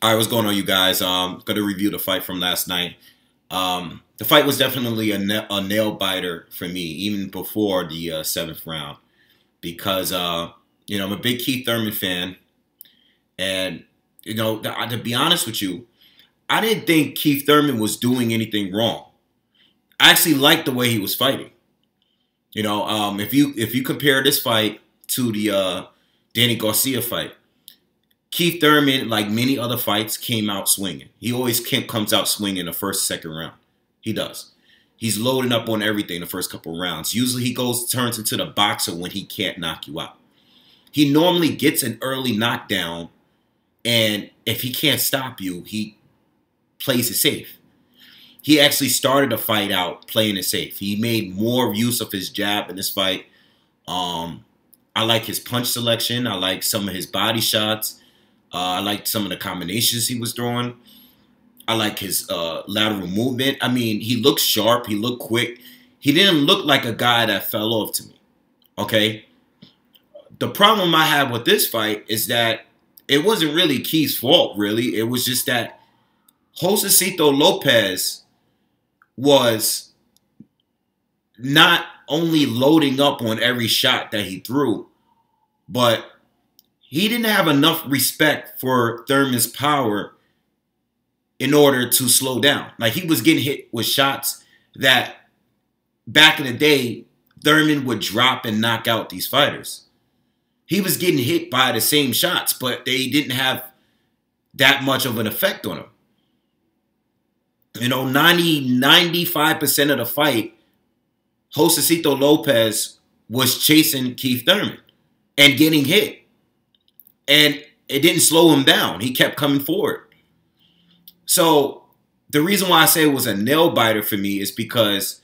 All right, what's going on, you guys? Going to review the fight from last night. The fight was definitely a nail biter for me, even before the seventh round, because I'm a big Keith Thurman fan, and to be honest with you, I didn't think Keith Thurman was doing anything wrong. I actually liked the way he was fighting. If you compare this fight to the Danny Garcia fight, Keith Thurman, like many other fights, came out swinging. He always comes out swinging the first, second round. He does. He's loading up on everything the first couple of rounds. Usually he turns into the boxer when he can't knock you out. He normally gets an early knockdown, and if he can't stop you, he plays it safe. He actually started the fight out playing it safe. He made more use of his jab in this fight. I like his punch selection. I like some of his body shots. I liked some of the combinations he was throwing. I like his lateral movement. I mean, he looked sharp. He looked quick. He didn't look like a guy that fell off to me. Okay? The problem I had with this fight is that it wasn't really Keith's fault, really. It was just that Josecito Lopez was not only loading up on every shot that he threw, but he didn't have enough respect for Thurman's power in order to slow down. Like, he was getting hit with shots that back in the day, Thurman would drop and knock out these fighters. He was getting hit by the same shots, but they didn't have that much of an effect on him. 95% of the fight, Josecito Lopez was chasing Keith Thurman and getting hit. And it didn't slow him down. He kept coming forward. So the reason why I say it was a nail biter for me is because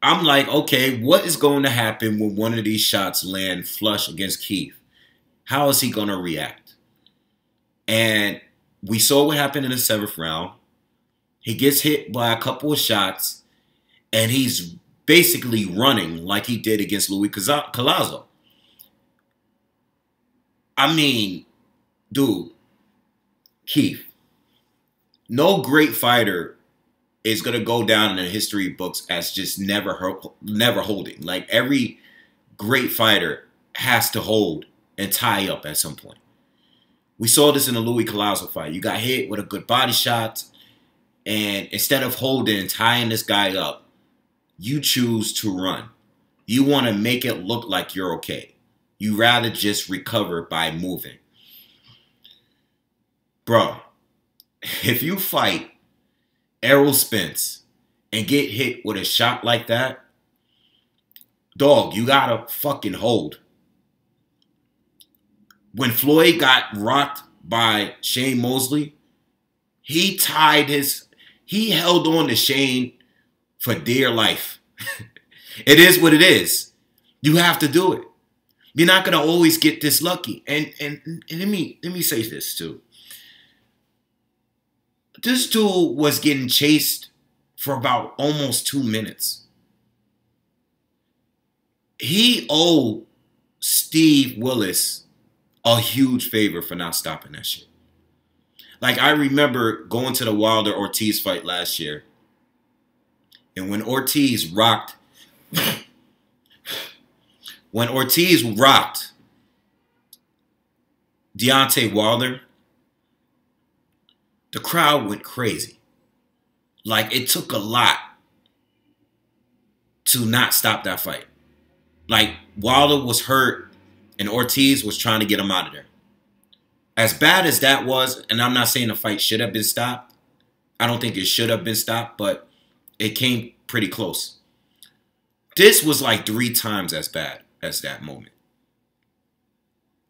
I'm like, okay, what is going to happen when one of these shots land flush against Keith? How is he going to react? And we saw what happened in the seventh round. He gets hit by a couple of shots, and he's basically running like he did against Luis Collazo. I mean, dude, Keith, no great fighter is going to go down in the history books as just never holding. Like, every great fighter has to hold and tie up at some point. We saw this in the Luis Collazo fight. You got hit with a good body shot, and instead of holding and tying this guy up, you choose to run. You want to make it look like you're okay. You rather just recover by moving. Bro, if you fight Errol Spence and get hit with a shot like that, dog, you gotta fucking hold. When Floyd got rocked by Shane Mosley, he held on to Shane for dear life. It is what it is. You have to do it. You're not gonna always get this lucky. And let me say this too. This dude was getting chased for about almost 2 minutes. He owed Steve Willis a huge favor for not stopping that shit. Like, I remember going to the Wilder-Ortiz fight last year, and when Ortiz rocked Deontay Wilder, the crowd went crazy. Like, it took a lot to not stop that fight. Like, Wilder was hurt, and Ortiz was trying to get him out of there. As bad as that was, and I'm not saying the fight should have been stopped. I don't think it should have been stopped, but it came pretty close. This was like 3 times as bad as that moment.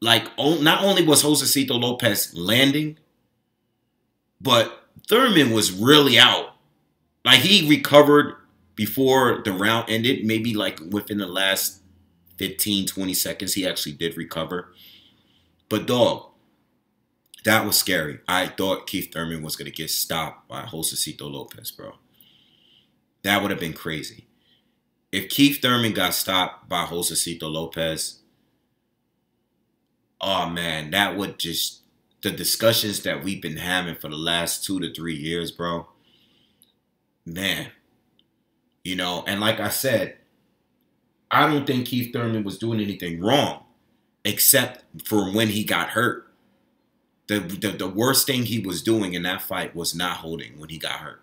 Like, not only was Josecito Lopez landing, but Thurman was really out. Like, he recovered before the round ended. Maybe like within the last 15, 20 seconds, he actually did recover. But dog, that was scary. I thought Keith Thurman was going to get stopped by Josecito Lopez, bro. That would have been crazy. If Keith Thurman got stopped by Josecito Lopez, oh man, that would just the discussions that we've been having for the last 2 to 3 years, bro, man, you know, and like I said, I don't think Keith Thurman was doing anything wrong, except for when he got hurt. The worst thing he was doing in that fight was not holding when he got hurt.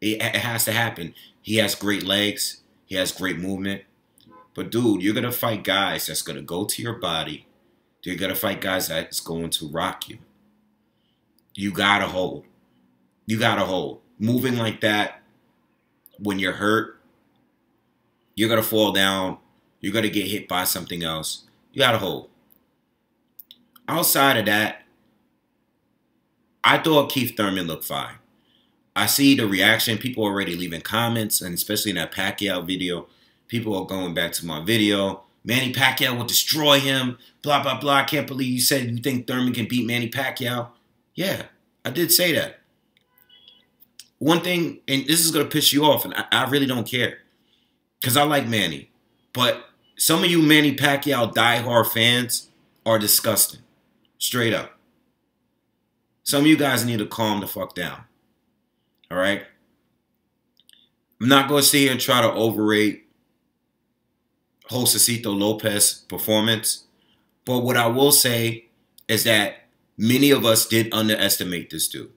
It has to happen. He has great legs. He has great movement. But, dude, you're going to fight guys that's going to go to your body. You're going to fight guys that's going to rock you. You got to hold. You got to hold. Moving like that when you're hurt, you're going to fall down. You're going to get hit by something else. You got to hold. Outside of that, I thought Keith Thurman looked fine. I see the reaction. People are already leaving comments, and especially in that Pacquiao video. People are going back to my video. Manny Pacquiao will destroy him. Blah, blah, blah. I can't believe you said you think Thurman can beat Manny Pacquiao. Yeah, I did say that. One thing, and this is going to piss you off, and I really don't care. Because I like Manny. But some of you Manny Pacquiao diehard fans are disgusting. Straight up. Some of you guys need to calm the fuck down. All right? I'm not going to sit here and try to overrate Josecito Lopez's performance. But what I will say is that many of us did underestimate this dude.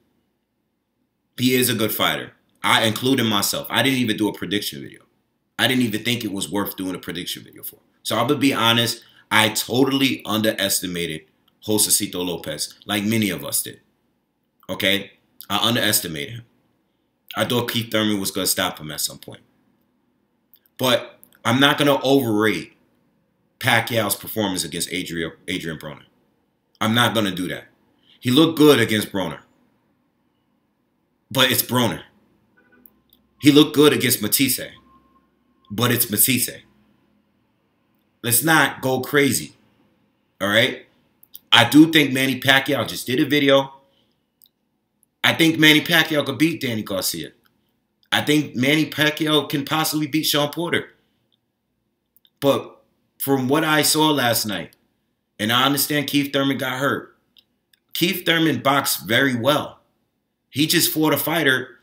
He is a good fighter. I included myself. I didn't even do a prediction video. I didn't even think it was worth doing a prediction video for. So I'm going to be honest. I totally underestimated Josecito Lopez, like many of us did. Okay? I underestimated him. I thought Keith Thurman was going to stop him at some point. But I'm not going to overrate Pacquiao's performance against Adrian Broner. I'm not going to do that. He looked good against Broner. But it's Broner. He looked good against Matisse. But it's Matisse. Let's not go crazy. All right? I do think Manny Pacquiao just did a video. I think Manny Pacquiao could beat Danny Garcia. I think Manny Pacquiao can possibly beat Sean Porter. But from what I saw last night, and I understand Keith Thurman got hurt, Keith Thurman boxed very well. He just fought a fighter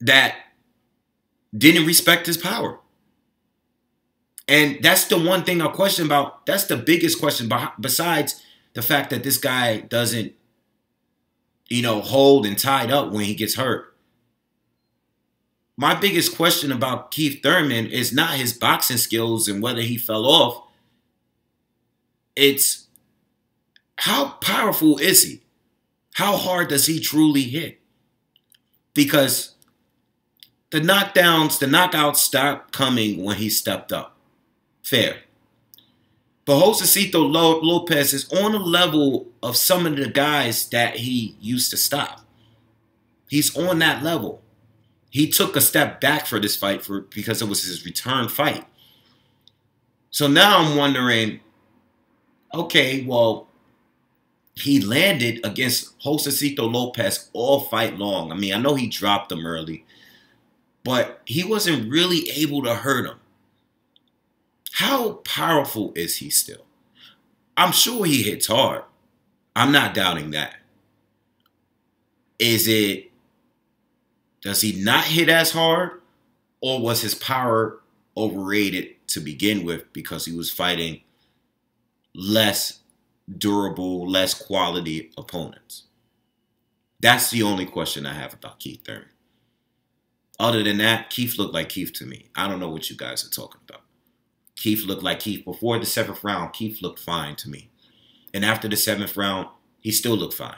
that didn't respect his power. And that's the one thing I question about. That's the biggest question besides the fact that this guy doesn't, you know, hold and tied up when he gets hurt. My biggest question about Keith Thurman is not his boxing skills and whether he fell off. It's how powerful is he? How hard does he truly hit? Because the knockdowns, the knockouts stopped coming when he stepped up. Fair. But Josecito Lopez is on a level of some of the guys that he used to stop. He's on that level. He took a step back for this fight because it was his return fight. So now I'm wondering, okay, well, he landed against Josecito Lopez all fight long. I mean, I know he dropped him early, but he wasn't really able to hurt him. How powerful is he still? I'm sure he hits hard. I'm not doubting that. Does he not hit as hard? Or was his power overrated to begin with because he was fighting less durable, less quality opponents? That's the only question I have about Keith Thurman. Other than that, Keith looked like Keith to me. I don't know what you guys are talking about. Keith looked like Keith. Before the 7th round, Keith looked fine to me. And after the 7th round, he still looked fine.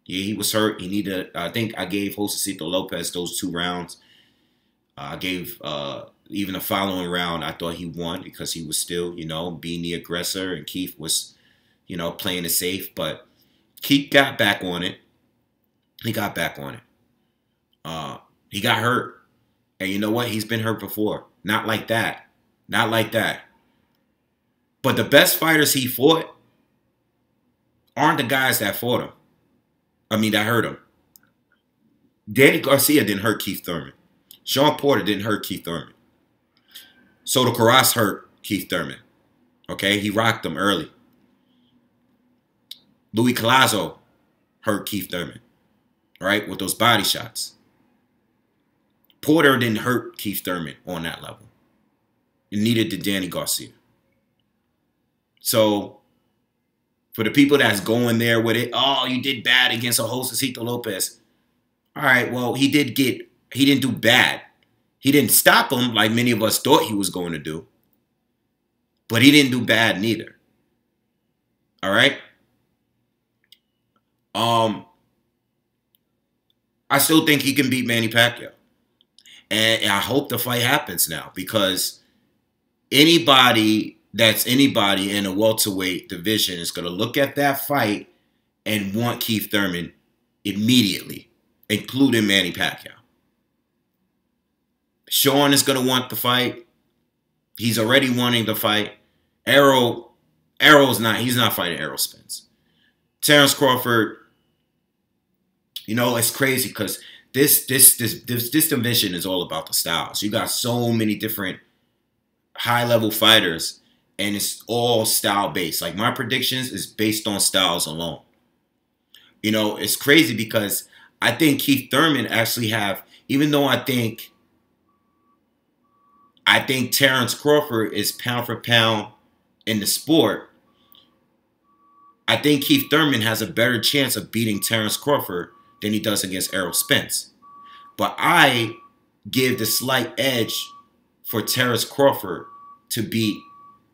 Yeah, he was hurt. He needed, I think I gave Josecito Lopez those 2 rounds. I gave even the following round, I thought he won because he was still, you know, being the aggressor. And Keith was, you know, playing it safe. But Keith got back on it. He got back on it. He got hurt. And you know what? He's been hurt before. Not like that. Not like that. But the best fighters he fought aren't the guys that fought him. I mean, that hurt him. Danny Garcia didn't hurt Keith Thurman. Sean Porter didn't hurt Keith Thurman. Soto Karass hurt Keith Thurman. Okay? He rocked him early. Louis Collazo hurt Keith Thurman, right, with those body shots. Porter didn't hurt Keith Thurman on that level. And neither did Danny Garcia. So, for the people that's going there with it, oh, you did bad against Josecito Lopez. All right, well, he didn't do bad. He didn't stop him like many of us thought he was going to do. But he didn't do bad neither. All right? I still think he can beat Manny Pacquiao. And I hope the fight happens now, because anybody in a welterweight division is going to look at that fight and want Keith Thurman immediately, including Manny Pacquiao. Sean is going to want the fight. He's already wanting the fight. He's not fighting Errol Spence. Terrence Crawford, you know, it's crazy because this division is all about the styles. You got so many different high-level fighters, and it's all style-based. Like, my predictions is based on styles alone. You know, it's crazy because I think Keith Thurman actually even though I think Terrence Crawford is pound for pound in the sport, I think Keith Thurman has a better chance of beating Terrence Crawford than he does against Errol Spence. But I give the slight edge for Terrence Crawford to beat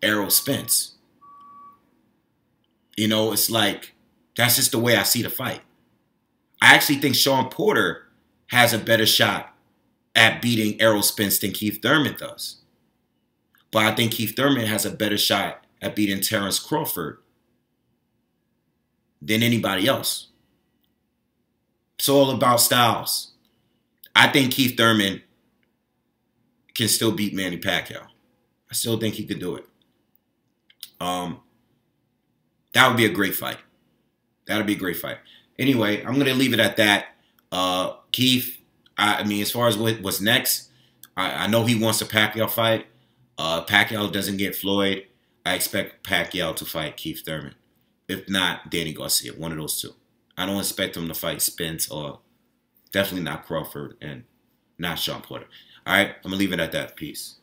Errol Spence. You know, it's like, that's just the way I see the fight. I actually think Sean Porter has a better shot at beating Errol Spence than Keith Thurman does. But I think Keith Thurman has a better shot at beating Terrence Crawford than anybody else. It's all about styles. I think Keith Thurman can still beat Manny Pacquiao. I still think he could do it. That would be a great fight. That would be a great fight. Anyway, I'm going to leave it at that. Keith, I mean, as far as what's next, I know he wants a Pacquiao fight. Pacquiao doesn't get Floyd. I expect Pacquiao to fight Keith Thurman. If not, Danny Garcia, one of those two. I don't expect him to fight Spence, or definitely not Crawford, and not Sean Porter. All right, I'm going to leave it at that. Peace.